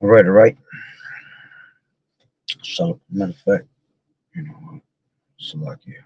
All right. So, matter of fact, you know, select here.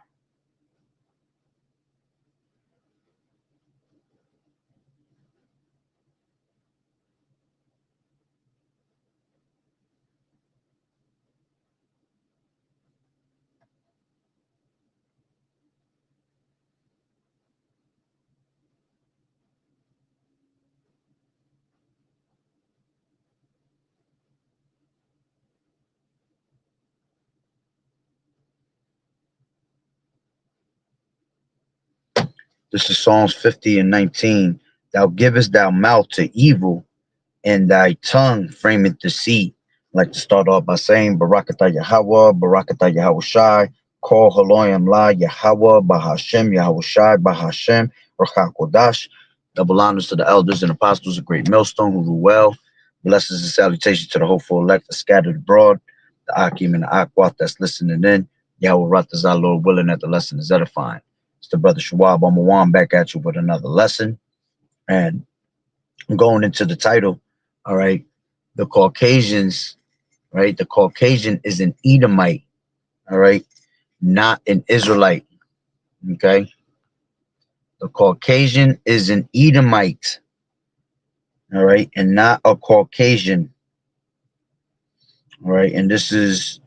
This is Psalms 50 and 19. Thou givest thou mouth to evil, and thy tongue frameth deceit. I'd like to start off by saying Barakatah Yahweh, Barakatah Yahweh Shai, Kol Haloyam La Yahweh, Bahashem, Yahweh Shai, Bahashem, Rachakodash. Double honors to the elders and apostles of Great Millstone who rule well. Blessings and salutations to the hopeful elect that scattered abroad, the Akim and the Akwat that's listening in. Yahweh Ratazah, Lord willing that the lesson is edifying. It's the brother Shawab Amawan back at you with another lesson. And going into the title, all right, the Caucasians, right? The Caucasian is an Edomite, all right, not an Israelite, okay? The Caucasian is an Edomite, all right, and not a Caucasian, all right? And this is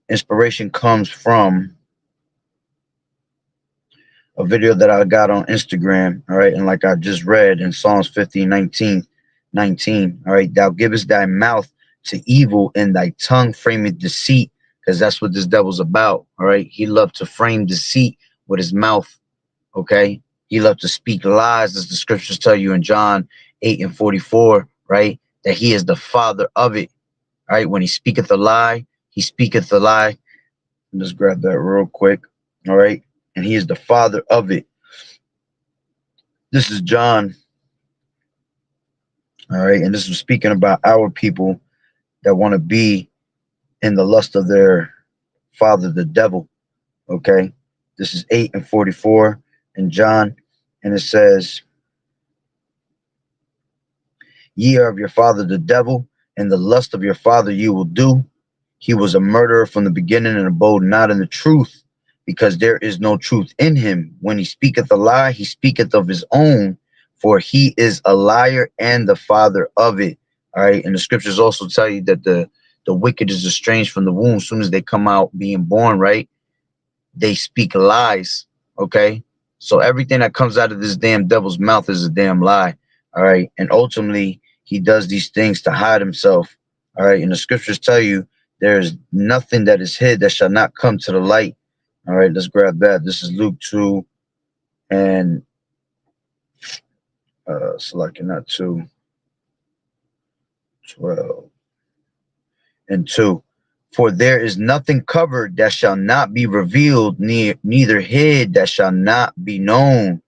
inspiration comes from a video that I got on Instagram, all right, and like I just read in Psalms 50, 19, all right, thou givest thy mouth to evil and thy tongue frameth deceit, because that's what this devil's about, all right? He loved to frame deceit with his mouth, okay? He loved to speak lies, as the scriptures tell you in John 8 and 44, right? That he is the father of it, all right? When he speaketh a lie, he speaketh a lie. Let's grab that real quick, all right? And he is the father of it. This is John, all right? And this was speaking about our people that want to be in the lust of their father, the devil, okay? This is 8 and 44 in John, and it says, ye are of your father, the devil, and the lust of your father you will do. He was a murderer from the beginning and abode not in the truth, because there is no truth in him. When he speaketh a lie, he speaketh of his own, for he is a liar and the father of it. All right. And the scriptures also tell you that the wicked is estranged from the womb. As soon as they come out being born, right, they speak lies. Okay. So everything that comes out of this damn devil's mouth is a damn lie. All right. And ultimately, he does these things to hide himself. All right. And the scriptures tell you there is nothing that is hid that shall not come to the light. All right. Let's grab that. This is Luke 2 and selecting that 2, 12 and 2. For there is nothing covered that shall not be revealed, neither hid that shall not be known.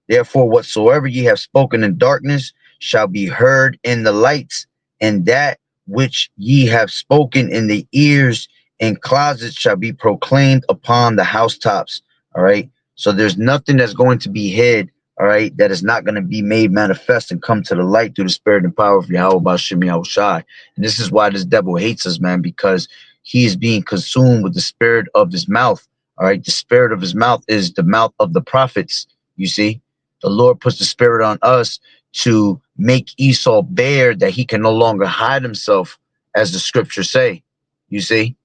Therefore, whatsoever ye have spoken in darkness shall be heard in the lights, and that which ye have spoken in the ears and closets shall be proclaimed upon the housetops. All right. So there's nothing that's going to be hid, all right, that is not going to be made manifest and come to the light through the spirit and power of Yahweh Bashim Yahweh Shai. And this is why this devil hates us, man, because he is being consumed with the spirit of his mouth. All right. The spirit of his mouth is the mouth of the prophets. You see, the Lord puts the spirit on us to make Esau bare that he can no longer hide himself, as the scriptures say. You see?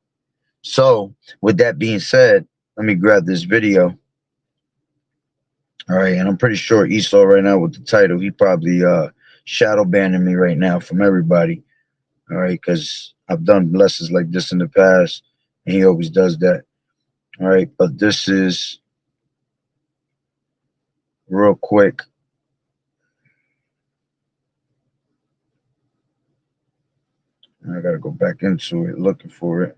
So with that being said, let me grab this video. All right, and I'm pretty sure Esau right now with the title, he probably shadow banning me right now from everybody. All right, because I've done lessons like this in the past, and he always does that. All right, but this is real quick. I gotta go back into it, looking for it.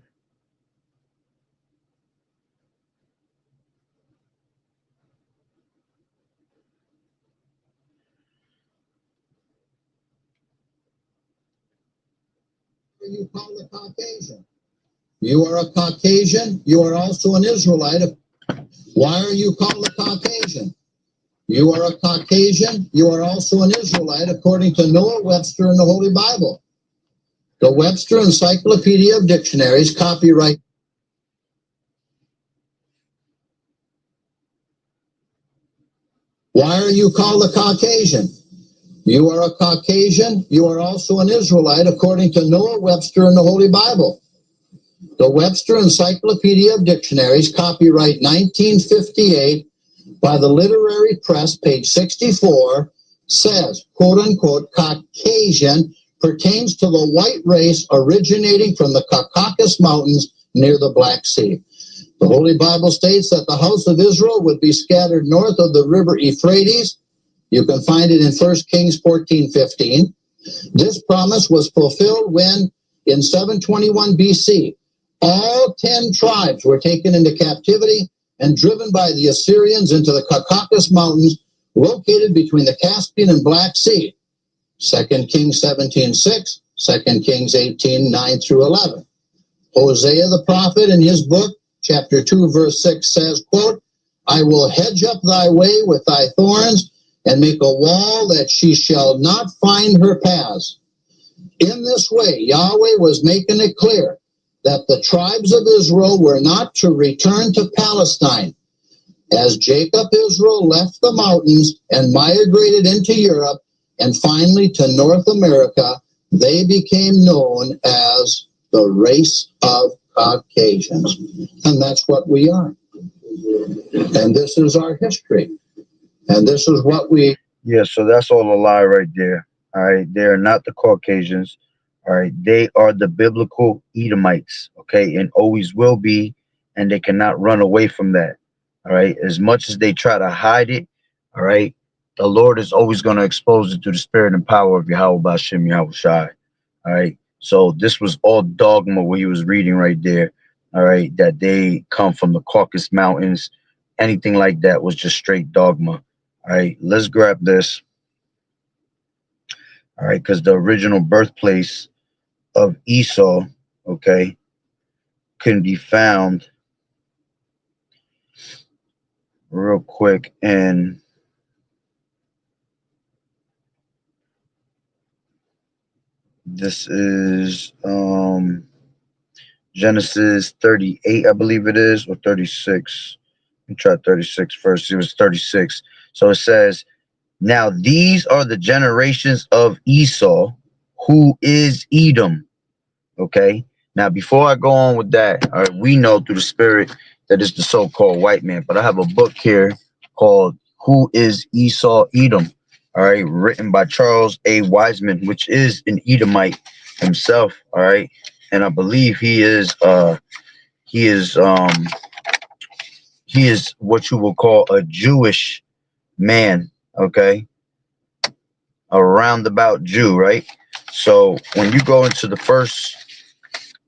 You call a Caucasian. You are a Caucasian. You are also an Israelite. Why are you called a Caucasian? You are a Caucasian. You are also an Israelite, according to Noah Webster in the Holy Bible. The Webster Encyclopedia of Dictionaries, copyright. Why are you called a Caucasian? You are a Caucasian. You are also an Israelite, according to Noah Webster in the Holy Bible. The Webster Encyclopedia of Dictionaries, copyright 1958, by the Literary Press, page 64, says, quote-unquote, Caucasian pertains to the white race originating from the Caucasus Mountains near the Black Sea. The Holy Bible states that the house of Israel would be scattered north of the river Euphrates. You can find it in 1 Kings 14:15. This promise was fulfilled when, in 721 BC, all 10 tribes were taken into captivity and driven by the Assyrians into the Caucasus Mountains, located between the Caspian and Black Sea. 2 Kings 17:6, 2 Kings 18:9 through 11. Hosea the prophet in his book, chapter 2, verse 6 says, quote, I will hedge up thy way with thy thorns and make a wall that she shall not find her paths. In this way, Yahweh was making it clear that the tribes of Israel were not to return to Palestine. As Jacob Israel left the mountains and migrated into Europe and finally to North America, they became known as the race of Caucasians. And that's what we are. And this is our history. And this is what we... Yeah, so that's all a lie right there. All right, they're not the Caucasians. All right, they are the biblical Edomites, okay, and always will be, and they cannot run away from that. All right, as much as they try to hide it, all right, the Lord is always going to expose it through the spirit and power of Yahweh Bashem Yahweh Shai. All right, so this was all dogma what he was reading right there. All right, that they come from the Caucasus Mountains. Anything like that was just straight dogma. All right, let's grab this. All right, because the original birthplace of Esau, okay, can be found real quick. And this is Genesis 38, I believe it is, or 36. Let me try 36 first. It was 36. So it says, now these are the generations of Esau, who is Edom. Okay. Now, before I go on with that, all right, we know through the spirit that it's the so-called white man, but I have a book here called Who is Esau Edom? All right, written by Charles A. Wiseman, which is an Edomite himself. All right. And I believe he is he is what you will call a Jewish man, okay? A roundabout Jew, right? So when you go into the first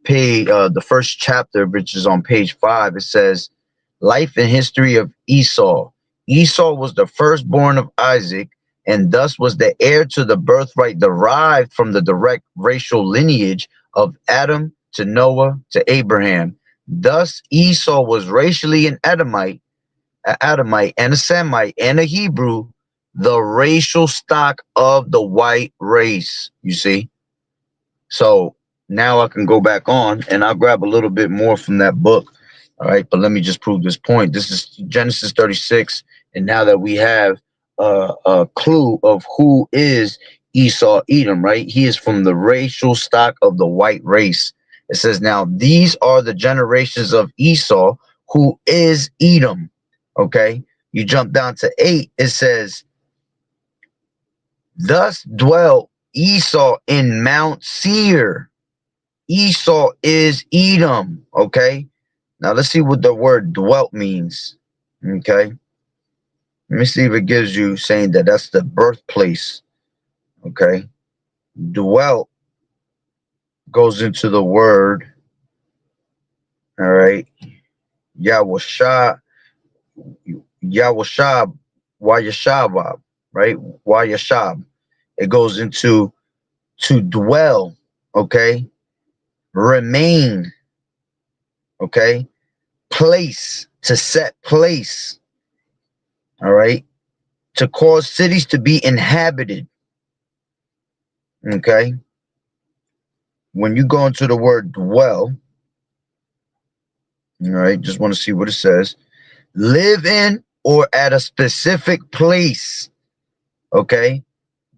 page, the first chapter, which is on page 5, it says, Life and history of Esau. Esau was the firstborn of Isaac, and thus was the heir to the birthright derived from the direct racial lineage of Adam to Noah to Abraham. Thus, Esau was racially an Edomite and a Semite and a Hebrew, the racial stock of the white race. You see? So now I can go back on and I'll grab a little bit more from that book. All right, but let me just prove this point. This is Genesis 36. And now that we have a clue of who is Esau Edom, right? He is from the racial stock of the white race. It says, now these are the generations of Esau, who is Edom. Okay, you jump down to 8. It says, thus dwelt Esau in Mount Seir. Esau is Edom. Okay, now let's see what the word dwelt means. Okay, let me see if it gives you saying that that's the birthplace. Okay, dwelt goes into the word. All right, Yahushua, Yahushab, Wayashabab, right? Wayashab. It goes into to dwell, okay? Remain, okay? Place, to set place, all right? To cause cities to be inhabited, okay? when you go into the word dwell, all right, just want to see what it says. Live in or at a specific place. Okay.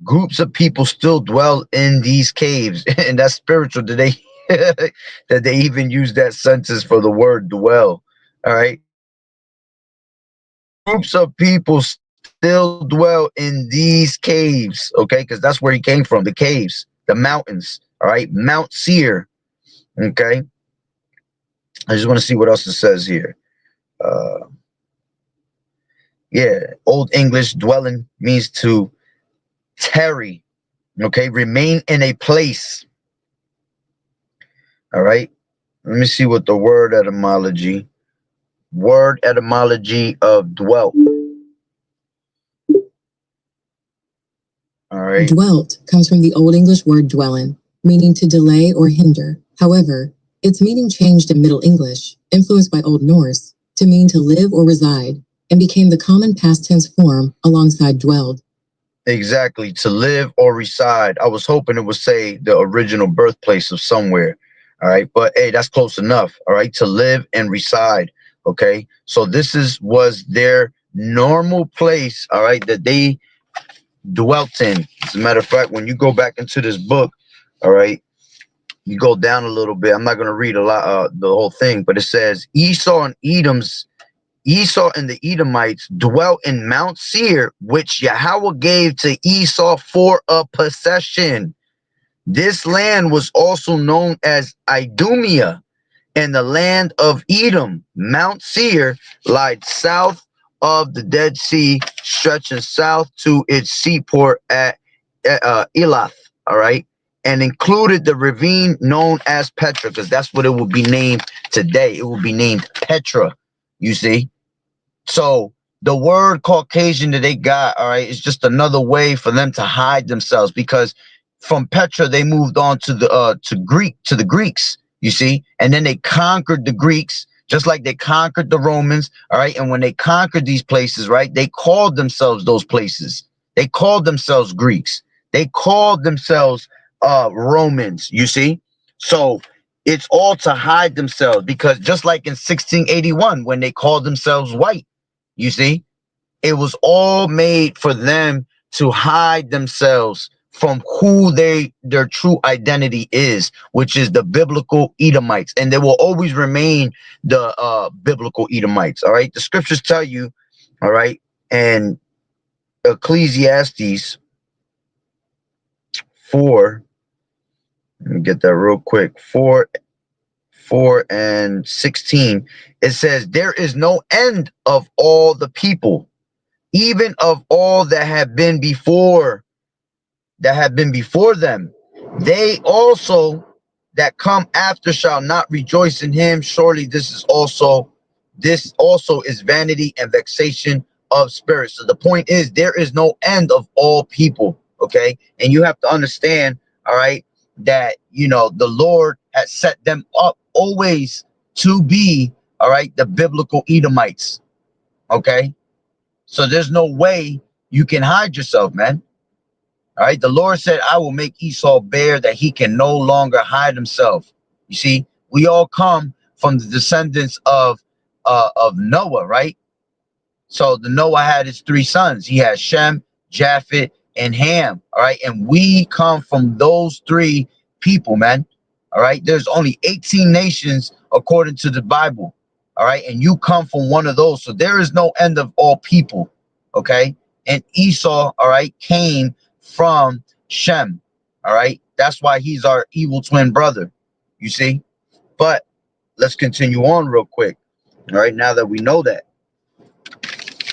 Groups of people still dwell in these caves, and that's spiritual. Did they that they even use that sentence for the word dwell? All right. Groups of people still dwell in these caves, okay, because that's where he came from, the caves, the mountains, all right, Mount Seir, okay. I just want to see what else it says here. uh yeah, Old English, dwelling means to tarry, okay, remain in a place, all right. Let me see what the word etymology of dwelt, all right. Dwelt comes from the Old English word dwellen, meaning to delay or hinder. However, its meaning changed in Middle English, influenced by Old Norse, to mean to live or reside, and became the common past tense form alongside dwelled. Exactly, to live or reside. I was hoping it would say the original birthplace of somewhere. All right, but hey, that's close enough. All right, to live and reside. Okay, so was their normal place. All right, that they dwelt in. As a matter of fact, when you go back into this book, all right, you go down a little bit. I'm not going to read a lot, the whole thing, but it says Esau and the Edomites dwelt in Mount Seir, which Yahweh gave to Esau for a possession. This land was also known as Idumea, and the land of Edom. Mount Seir lies south of the Dead Sea, stretching south to its seaport at Elath, all right, and included the ravine known as Petra, because that's what it will be named today. It will be named Petra, you see. So the word Caucasian that they got, all right, is just another way for them to hide themselves, because from Petra they moved on to the Greeks, you see, and then they conquered the Greeks just like they conquered the Romans, all right. And when they conquered these places, right, they called themselves those places. They called themselves Greeks. They called themselves Romans, you see. So it's all to hide themselves, because just like in 1681 when they called themselves white, you see, it was all made for them to hide themselves from who their true identity is, which is the biblical Edomites, and they will always remain the biblical Edomites. All right, the scriptures tell you, all right, and Ecclesiastes 4. Let me get that real quick. 4:16. It says, "There is no end of all the people, even of all that have been before them. They also that come after shall not rejoice in him. Surely this also is vanity and vexation of spirit." So the point is, there is no end of all people. Okay, and you have to understand, all right, that the Lord has set them up always to be, all right, the biblical Edomites. Okay, so there's no way you can hide yourself, man. All right. The Lord said, "I will make Esau bare that he can no longer hide himself." You see, we all come from the descendants of Noah, right? So the Noah had his three sons. He had Shem, Japheth, and Ham. All right. And we come from those three people, man. All right. There's only 18 nations according to the Bible. All right. And you come from one of those. So there is no end of all people. Okay. And Esau, all right, came from Shem. All right. That's why he's our evil twin brother. You see? But let's continue on real quick. All right. Now that we know that.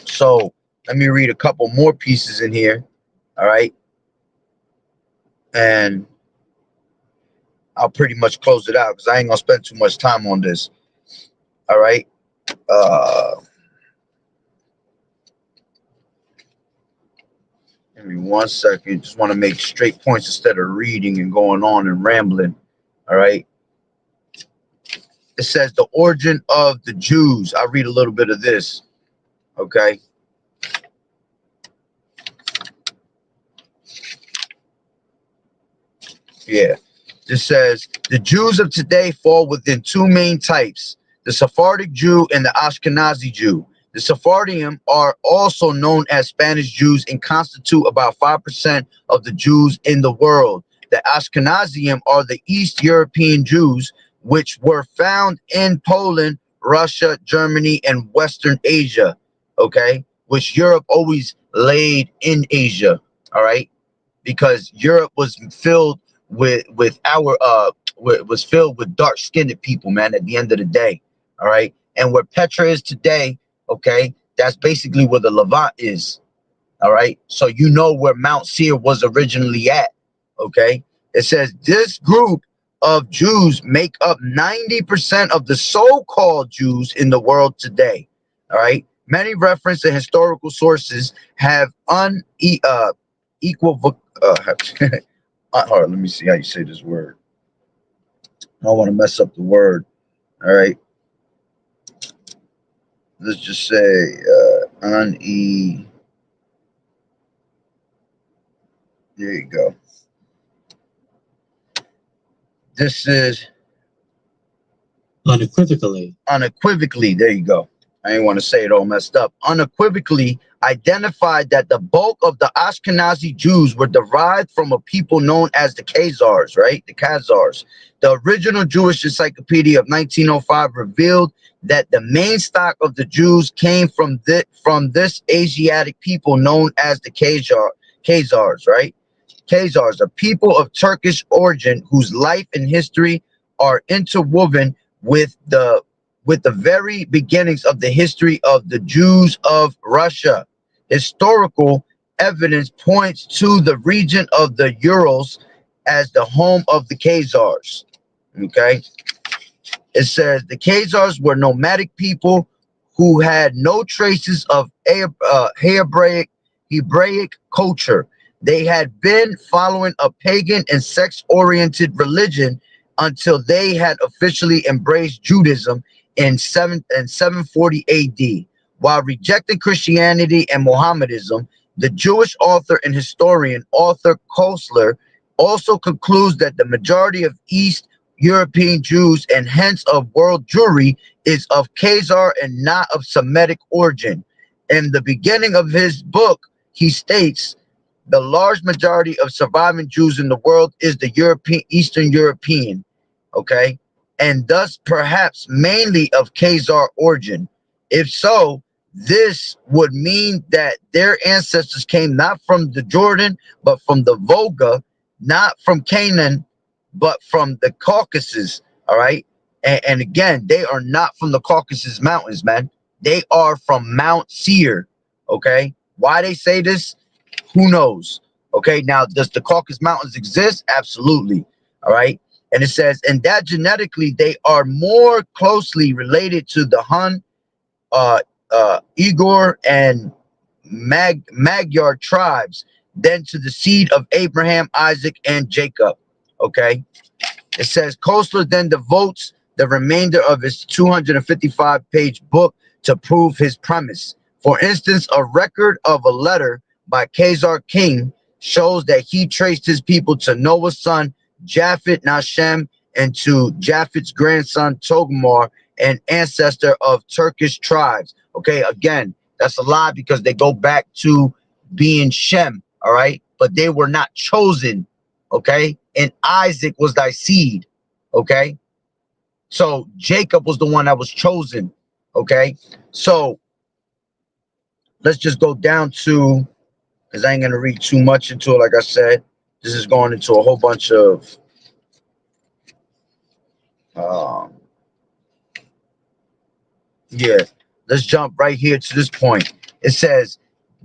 So let me read a couple more pieces in here. All right. And I'll pretty much close it out because I ain't going to spend too much time on this. All right. Give me 1 second. Just want to make straight points instead of reading and going on and rambling. All right. It says the origin of the Jews. I'll read a little bit of this. Okay. Yeah. This says, the Jews of today fall within two main types, the Sephardic Jew and the Ashkenazi Jew. The Sephardim are also known as Spanish Jews and constitute about 5% of the Jews in the world. The Ashkenazim are the East European Jews, which were found in Poland, Russia, Germany, and Western Asia, okay? Which Europe always laid in Asia, all right? Because Europe was filled with was filled with dark-skinned people, man, at the end of the day, all right? And where Petra is today, okay, that's basically where the Levant is, all right? So you know where Mount Seir was originally at, okay? It says this group of Jews make up 90% of the so-called Jews in the world today, all right? Many reference and historical sources have equal hold on, let me see how you say this word. I don't want to mess up the word, all right? Let's just say there you go. This is unequivocally. There you go. I didn't want to say it all messed up. Unequivocally identified that the bulk of the Ashkenazi Jews were derived from a people known as the Khazars, right? The Khazars. The original Jewish Encyclopedia of 1905 revealed that the main stock of the Jews came from this Asiatic people known as the Khazars, right? Khazars, a people of Turkish origin whose life and history are interwoven with the very beginnings of the history of the Jews of Russia. Historical evidence points to the region of the Urals as the home of the Khazars. Okay, it says the Khazars were nomadic people who had no traces of Hebraic culture. They had been following a pagan and sex-oriented religion until they had officially embraced Judaism in 740 AD. While rejecting Christianity and Mohammedanism, the Jewish author and historian Arthur Koestler also concludes that the majority of East European Jews and hence of world Jewry is of Khazar and not of Semitic origin. In the beginning of his book, he states, the large majority of surviving Jews in the world is the Eastern European, okay, and thus perhaps mainly of Khazar origin. If so, this would mean that their ancestors came not from the Jordan, but from the Volga, not from Canaan, but from the Caucasus, all right? And again, they are not from the Caucasus Mountains, man. They are from Mount Seir, okay? Why they say this? Who knows? Okay, now does the Caucasus Mountains exist? Absolutely. All right. And it says, and that genetically they are more closely related to the Hun, Igor, and Magyar tribes than to the seed of Abraham, Isaac, and Jacob. Okay. It says Koestler then devotes the remainder of his 255-page book to prove his premise. For instance, a record of a letter by Khazar king shows that he traced his people to Noah's son Japhet Nashem and to Japhet's grandson Togmar, an ancestor of Turkish tribes. Okay, again, that's a lie because they go back to being Shem, all right? But they were not chosen, okay? And Isaac was thy seed, okay? So Jacob was the one that was chosen, okay? So let's just go down to, because I ain't going to read too much into it, like I said. This is going into a whole bunch of yeah, let's jump right here to this point. It says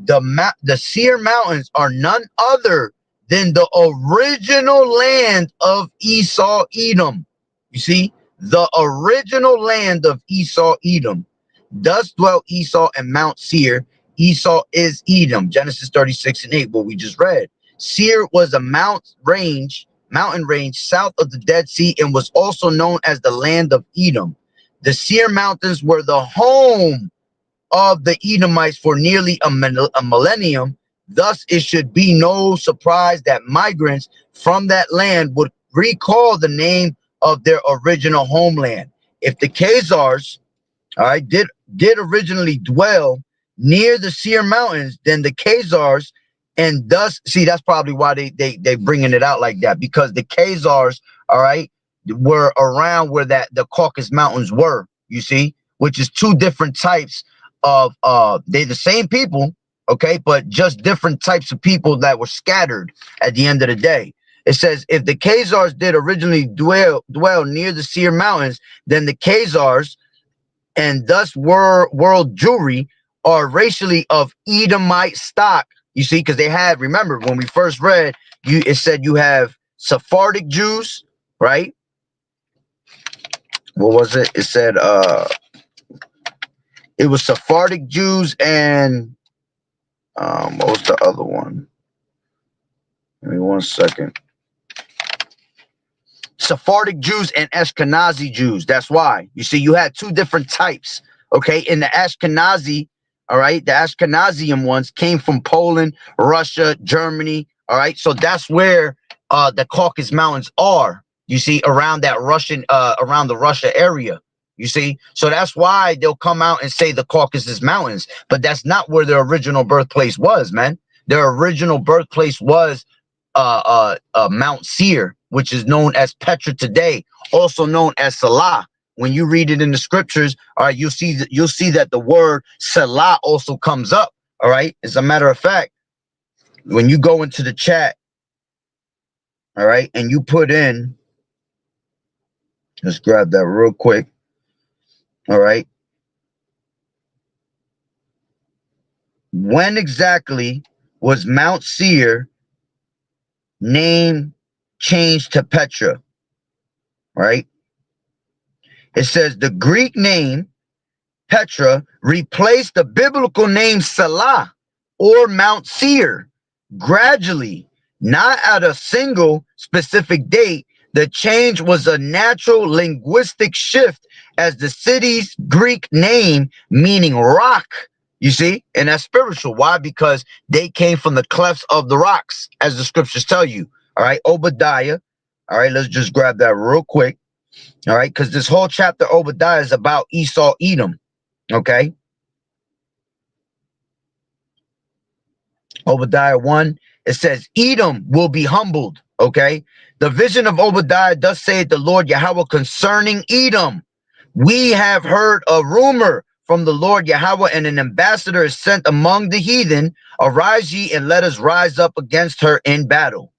the Sier Mountains are none other than the original land of Esau Edom. You see, the original land of Esau Edom. Thus dwelt Esau and Mount Seir. Esau is Edom. Genesis 36:8, what we just read. Seir was a mountain range south of the Dead Sea and was also known as the land of Edom. The Seir Mountains were the home of the Edomites for nearly a millennium. Thus, it should be no surprise that migrants from that land would recall the name of their original homeland. If the Khazars, all right, did originally dwell near the Sier mountains, then the Khazars, and thus, see, that's probably why they bringing it out like that, because the Khazars, all right, were around where that the Caucasus mountains were, you see, which is two different types of they the same people, okay, but just different types of people that were scattered at the end of the day. It says, if the Khazars did originally dwell near the Sier mountains, then the Khazars, and thus world Jewry, are racially of Edomite stock. You see, because they had, remember when we first read, it said you have Sephardic Jews, right? What was it? It said it was Sephardic Jews and what was the other one? Give me 1 second. Sephardic Jews and Ashkenazi Jews. That's why. You see, you had two different types. Okay, in the Ashkenazi, all right, the Ashkenazian ones came from Poland, Russia, Germany. All right, so that's where the Caucasus Mountains are. You see, around that Russian, around the Russia area. You see, so that's why they'll come out and say the Caucasus Mountains, but that's not where their original birthplace was, man. Their original birthplace was Mount Sier, which is known as Petra today, also known as Salah. When you read it in the scriptures, all right, you'll see that the word Salah also comes up. All right. As a matter of fact, when you go into the chat, all right, and you put in, let's grab that real quick. All right. When exactly was Mount Sier name changed to Petra? Right. It says the Greek name Petra replaced the biblical name Salah or Mount Sier gradually, not at a single specific date. The change was a natural linguistic shift as the city's Greek name, meaning rock, you see, and that's spiritual. Why? Because they came from the clefts of the rocks, as the scriptures tell you. All right, Obadiah. All right, let's just grab that real quick. All right, because this whole chapter Obadiah is about Esau, Edom. Okay. Obadiah 1, it says, Edom will be humbled. Okay. The vision of Obadiah does say the Lord Yahweh concerning Edom. We have heard a rumor from the Lord Yahweh, and an ambassador is sent among the heathen. Arise ye and let us rise up against her in battle.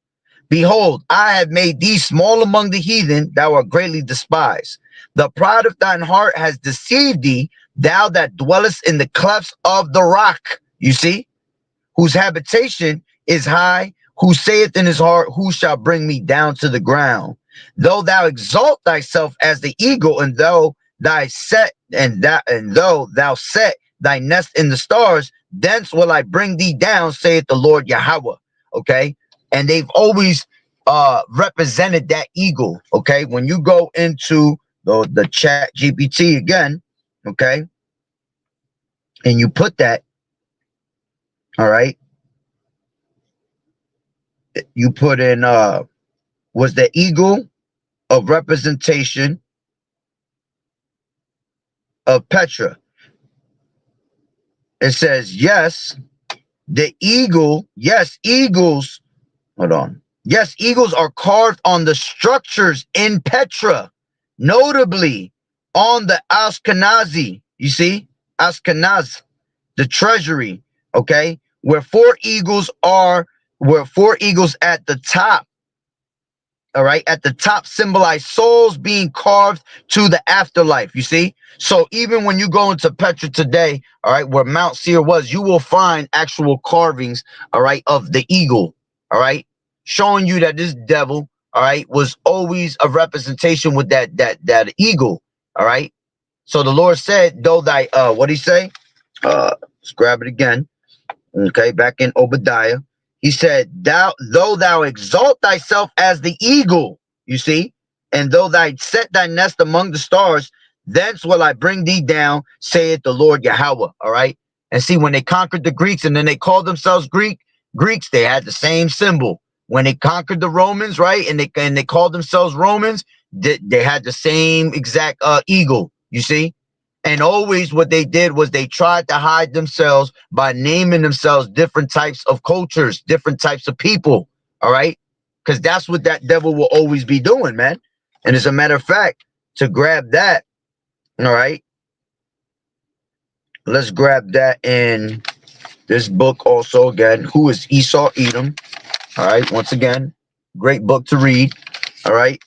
Behold, I have made thee small among the heathen, thou art greatly despised. The pride of thine heart has deceived thee, thou that dwellest in the clefts of the rock. You see, whose habitation is high, who saith in his heart, who shall bring me down to the ground? Though thou exalt thyself as the eagle, and though thy set though thou set thy nest in the stars, thence will I bring thee down, saith the Lord Yahweh. Okay. And they've always represented that eagle. Okay. When you go into the chat GPT again, okay, and you put that, all right, you put in was the eagle of representation of Petra. It says, yes, the eagle, yes, eagles, hold on. Yes, eagles are carved on the structures in Petra, notably on the Ashkenazi, you see, Ashkenaz, the treasury, okay, where four eagles at the top. All right, at the top symbolize souls being carved to the afterlife. You see, so even when you go into Petra today, all right, where Mount Sier was, you will find actual carvings, all right, of the eagle, all right, showing you that this devil, all right, was always a representation with that eagle. All right, so the Lord said, though thy what did he say? Let's grab it again. Okay, back in Obadiah. He said, though thou exalt thyself as the eagle, you see, and though thou set thy nest among the stars, thence will I bring thee down, saith the Lord Yahweh. All right. And see, when they conquered the Greeks and then they called themselves Greeks, they had the same symbol. when they conquered the Romans, right? And they called themselves Romans. They had the same exact eagle, you see? And always what they did was they tried to hide themselves by naming themselves different types of cultures, different types of people, all right? Because that's what that devil will always be doing, man. And as a matter of fact, to grab that, all right, let's grab that in this book also again. Who is Esau Edom? All right, once again, great book to read. All right,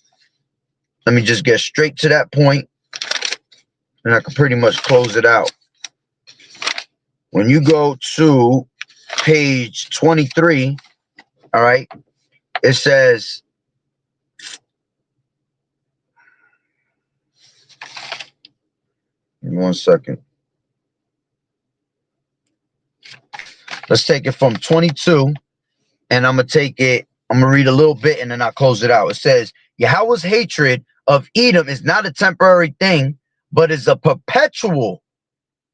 let me just get straight to that point, and I can pretty much close it out. When you go to page 23, all right, it says, give me 1 second. Let's take it from 22, and I'm going to read a little bit, and then I'll close it out. It says, Yahweh's hatred of Edom is not a temporary thing, but is a perpetual.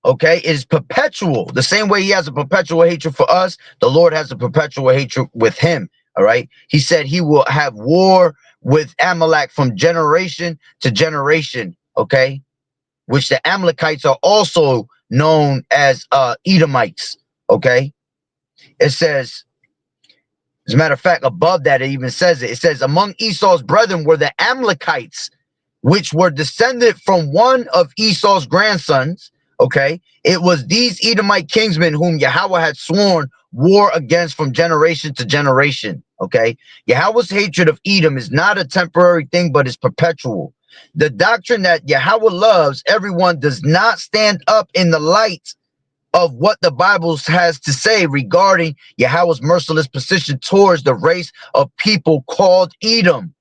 Okay, it is perpetual. The same way he has a perpetual hatred for us, the Lord has a perpetual hatred with him. All right. He said he will have war with Amalek from generation to generation. Okay, which the Amalekites are also known as Edomites. Okay, it says, as a matter of fact, above that, it even says it. It says, among Esau's brethren were the Amalekites, which were descended from one of Esau's grandsons. Okay, it was these Edomite kingsmen whom Yahweh had sworn war against from generation to generation. Okay, Yahweh's hatred of Edom is not a temporary thing, but is perpetual. The doctrine that Yahweh loves everyone does not stand up in the light of what the Bible has to say regarding Yahweh's merciless position towards the race of people called Edom.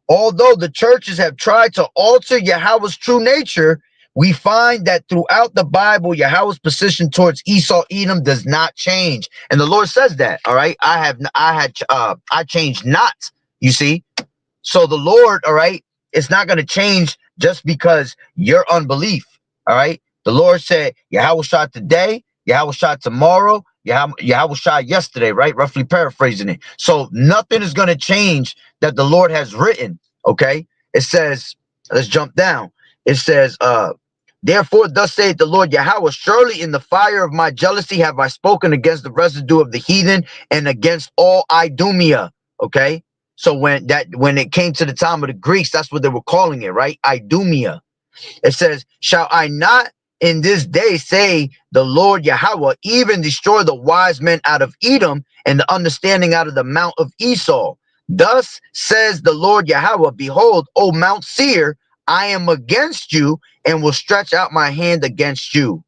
Although the churches have tried to alter Yahweh's true nature, we find that throughout the Bible, Yahweh's position towards Esau, Edom does not change. And the Lord says that, all right, I changed not, you see. So the Lord, all right, it's not going to change just because your unbelief, all right. The Lord said, Yahweh shot today, Yahweh shot tomorrow, Yahweh shot yesterday, right? Roughly paraphrasing it. So nothing is going to change that the Lord has written, okay? It says, let's jump down. It says, therefore, thus saith the Lord Yahweh, surely in the fire of my jealousy have I spoken against the residue of the heathen and against all Idumea, okay? So when it came to the time of the Greeks, that's what they were calling it, right? Idumea. It says, shall I not in this day say the Lord Yahweh even destroy the wise men out of Edom and the understanding out of the mount of Esau? Thus says the Lord Yahweh, behold, O Mount Seir, I am against you and will stretch out my hand against you.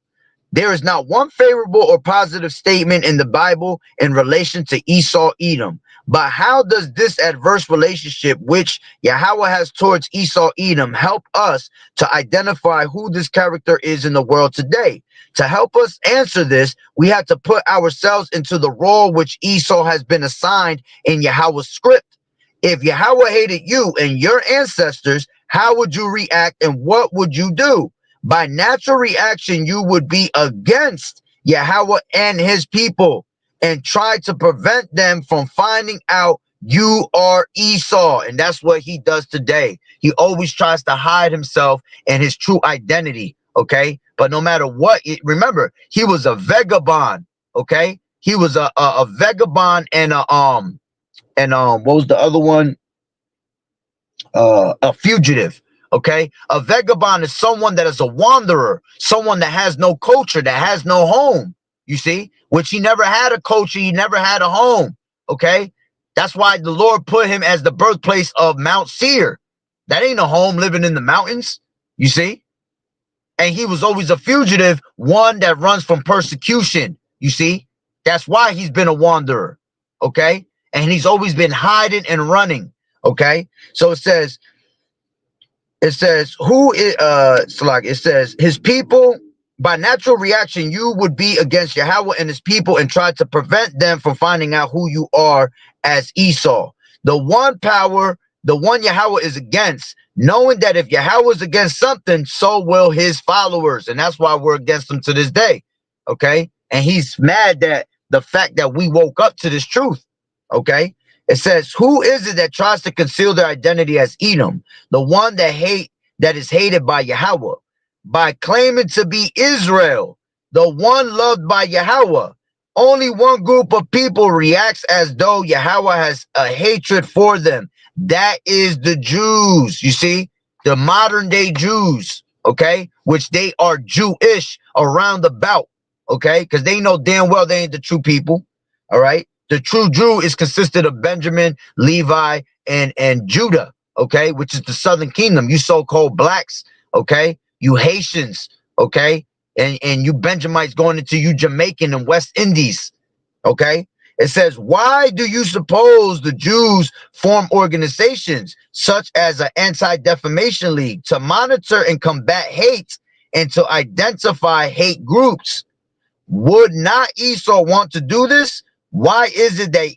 There is not one favorable or positive statement in the Bible in relation to Esau, Edom. But how does this adverse relationship which Yahweh has towards Esau, Edom help us to identify who this character is in the world today? To help us answer this, we have to put ourselves into the role which Esau has been assigned in Yahweh's script. If Yahweh hated you and your ancestors, how would you react and what would you do? By natural reaction, you would be against Yahweh and his people and try to prevent them from finding out you are Esau. And that's what he does today. He always tries to hide himself and his true identity. Okay. But no matter what, remember, he was a vagabond. Okay. He was a vagabond and what was the other one? A fugitive. Okay, a vagabond is someone that is a wanderer, someone that has no culture, that has no home. You see, which he never had a culture, he never had a home. Okay, that's why the Lord put him as the birthplace of Mount Seir. That ain't a home, living in the mountains. You see, and he was always a fugitive, one that runs from persecution. You see, that's why he's been a wanderer. Okay, and he's always been hiding and running. Okay, so it says who is it says his people. By natural reaction you would be against Yahweh and his people and try to prevent them from finding out who you are as Esau. The one power, the one Yahweh is against, knowing that if Yahweh is against something, so will his followers, and that's why we're against them to this day. Okay, and he's mad that the fact that we woke up to this truth. Okay, It says, who is it that tries to conceal their identity as Edom? The one that is hated by Yahweh, by claiming to be Israel, the one loved by Yahweh. Only one group of people reacts as though Yahweh has a hatred for them. That is the Jews. You see, the modern day Jews, okay, which they are Jewish around about, okay, because they know damn well they ain't the true people. All right. The true Jew is consisted of Benjamin, Levi, and Judah, okay, which is the southern kingdom. You so-called blacks, okay, you Haitians, okay, and you Benjamites going into you Jamaican and West Indies, okay. It says, why do you suppose the Jews form organizations such as an anti-defamation league to monitor and combat hate and to identify hate groups? Would not Esau want to do this? Why is it that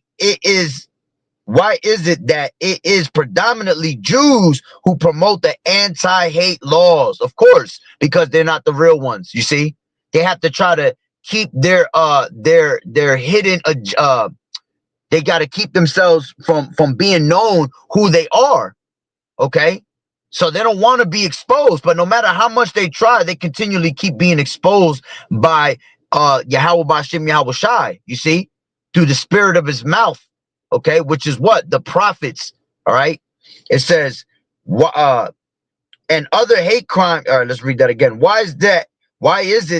it is predominantly Jews who promote the anti-hate laws? Of course, because they're not the real ones. You see, they have to try to keep their hidden they got to keep themselves from being known who they are. Okay, so they don't want to be exposed, but no matter how much they try, they continually keep being exposed by Yahweh Bashim Yahweh Shai, you see, through the spirit of his mouth, okay, which is what? The prophets, all right? It says, and other hate crime, all right, let's read that again. Why is it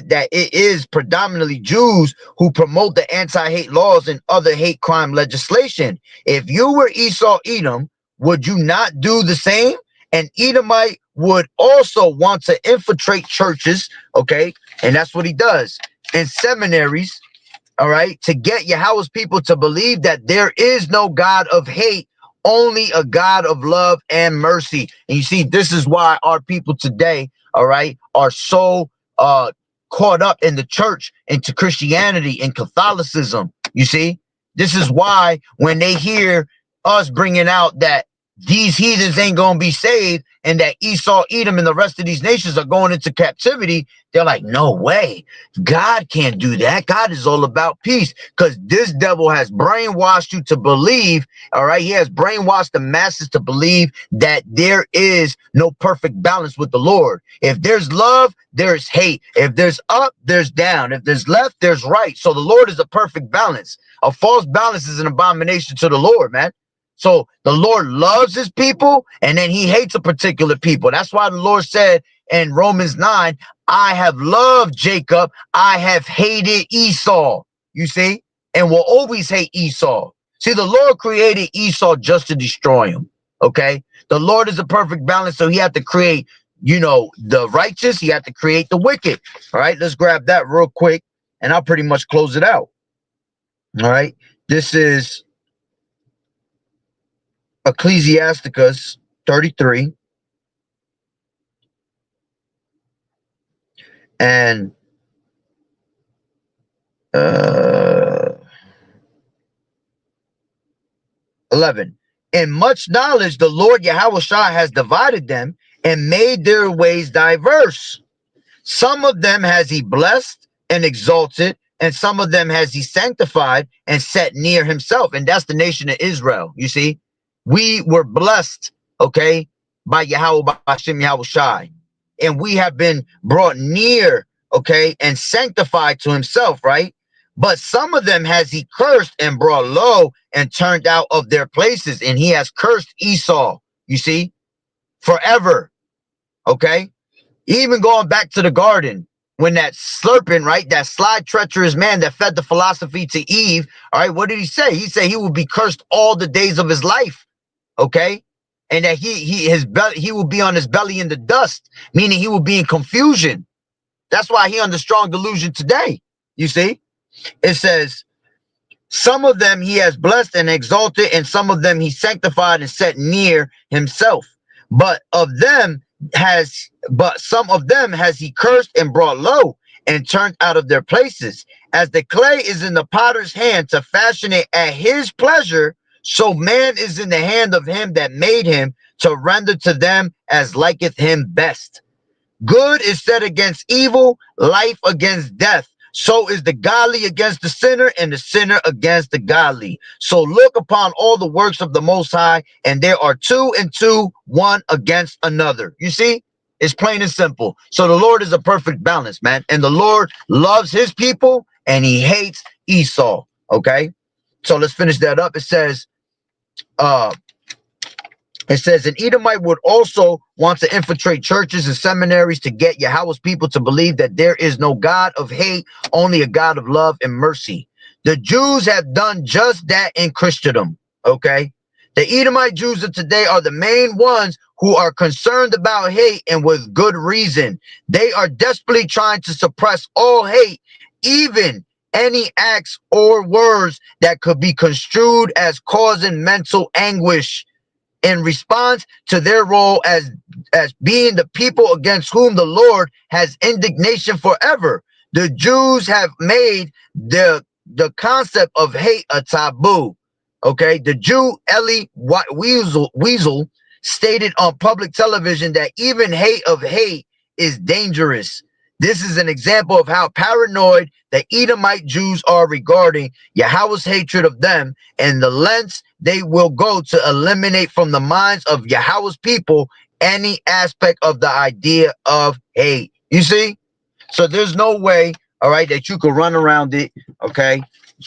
that it is predominantly Jews who promote the anti-hate laws and other hate crime legislation? If you were Esau Edom, would you not do the same? An Edomite would also want to infiltrate churches, okay? And that's what he does. And seminaries, all right, to get Yahweh's people to believe that there is no God of hate, only a God of love and mercy. And you see, this is why our people today, all right, are so caught up in the church, into Christianity and Catholicism. You see, this is why when they hear us bringing out that these heathens ain't gonna be saved and that Esau, Edom, and the rest of these nations are going into captivity, they're like, no way, God can't do that. God is all about peace, because this devil has brainwashed you to believe, all right, he has brainwashed the masses to believe that there is no perfect balance with the Lord. If there's love, there's hate. If there's up, there's down. If there's left, there's right. So the Lord is a perfect balance. A false balance is an abomination to the Lord, man. So the Lord loves his people, and then he hates a particular people. That's why the Lord said in Romans 9, I have loved Jacob, I have hated Esau, you see, and will always hate Esau. See, the Lord created Esau just to destroy him, okay? The Lord is a perfect balance, so he had to create, you know, the righteous, he had to create the wicked. All right, let's grab that real quick, and I'll pretty much close it out. All right, this is Ecclesiasticus 33 and 11. In much knowledge, the Lord Yahweh Shai has divided them and made their ways diverse. Some of them has he blessed and exalted, and some of them has he sanctified and set near himself. And that's the nation of Israel. You see, we were blessed, okay, by Yahweh, by Hashem Yahweh Shai. And we have been brought near, okay, and sanctified to himself, right? But some of them has he cursed and brought low and turned out of their places. And he has cursed Esau, you see, forever, okay? Even going back to the garden, when that serpent, right, that sly, treacherous man that fed the philosophy to Eve, all right, what did he say? He said he would be cursed all the days of his life, okay? And that he will be on his belly in the dust, meaning he will be in confusion. That's why he under strong delusion today, you see? It says, some of them he has blessed and exalted, and some of them he sanctified and set near himself. But some of them has he cursed and brought low and turned out of their places. As the clay is in the potter's hand to fashion it at his pleasure, so man is in the hand of him that made him to render to them as liketh him best. Good is set against evil, life against death. So is the godly against the sinner, and the sinner against the godly. So look upon all the works of the Most High, and there are two and two, one against another. You see? It's plain and simple. So the Lord is a perfect balance, man. And the Lord loves his people, and he hates Esau. Okay? So let's finish that up. Uh, it says, an Edomite would also want to infiltrate churches and seminaries to get Yahweh's people to believe that there is no God of hate, only a God of love and mercy. The Jews have done just that in Christendom, okay? The Edomite Jews of today are the main ones who are concerned about hate, and with good reason. They are desperately trying to suppress all hate, even any acts or words that could be construed as causing mental anguish, in response to their role as being the people against whom the Lord has indignation forever. The Jews have made the concept of hate a taboo. Okay, the Jew Eli Weasel stated on public television that even hate of hate is dangerous. This is an example of how paranoid the Edomite Jews are regarding Yahweh's hatred of them, and the lengths they will go to eliminate from the minds of Yahweh's people any aspect of the idea of hate. You see? So there's no way, all right, that you could run around it, okay?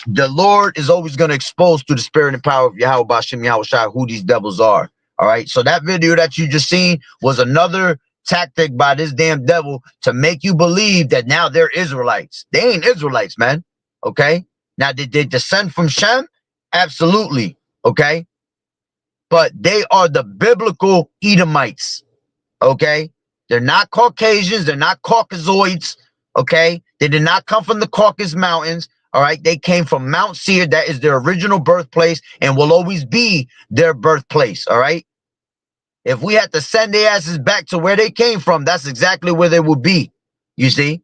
The Lord is always going to expose through the spirit and power of Yahweh Bashem Yahweh Shai who these devils are, all right? So that video that you just seen was another tactic by this damn devil to make you believe that now they're Israelites. They ain't Israelites, man, okay? Now, did they descend from Shem? Absolutely, okay? But they are the biblical Edomites, okay? They're not Caucasians. They're not Caucasoids, okay? They did not come from the Caucasus Mountains, all right? They came from Mount Seir. That is their original birthplace and will always be their birthplace, all right? If we had to send their asses back to where they came from, that's exactly where they would be, you see?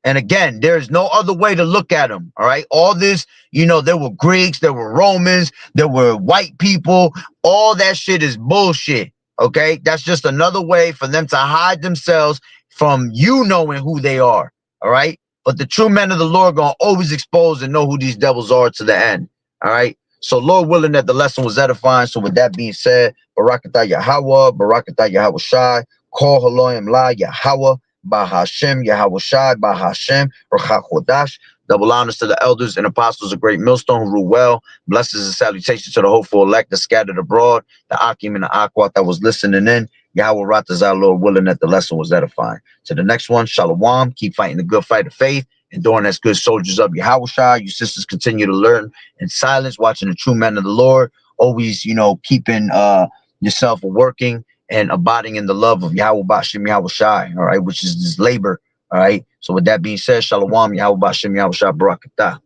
And again, there's no other way to look at them, all right? All this, there were Greeks, there were Romans, there were white people. All that shit is bullshit, okay? That's just another way for them to hide themselves from you knowing who they are, all right? But the true men of the Lord going to always expose and know who these devils are to the end, all right? So Lord willing that the lesson was edifying. So with that being said, Barakatah Yahweh, Barakatah Yahweh Shai, Kol Haloyim La Yahweh, Bahashem, Yahweh Shai, Bahashem, Rachachodash. Double honors to the elders and apostles of Great Millstone who rule well. Blessings and salutations to the hopeful elect, the scattered abroad, the Akim and the Aquat that was listening in. Yahweh Ratazah, Lord willing that the lesson was edifying. To the next one, Shalom. Keep fighting the good fight of faith. Enduring as good soldiers of Yahweh Shai. You sisters continue to learn in silence, watching the true men of the Lord. Always, keeping yourself working and abiding in the love of Yahweh Bashem Yahweh Shai, all right, which is this labor, all right. So with that being said, Shalom, Yahweh Bashem Yahweh Shai, Barakatah.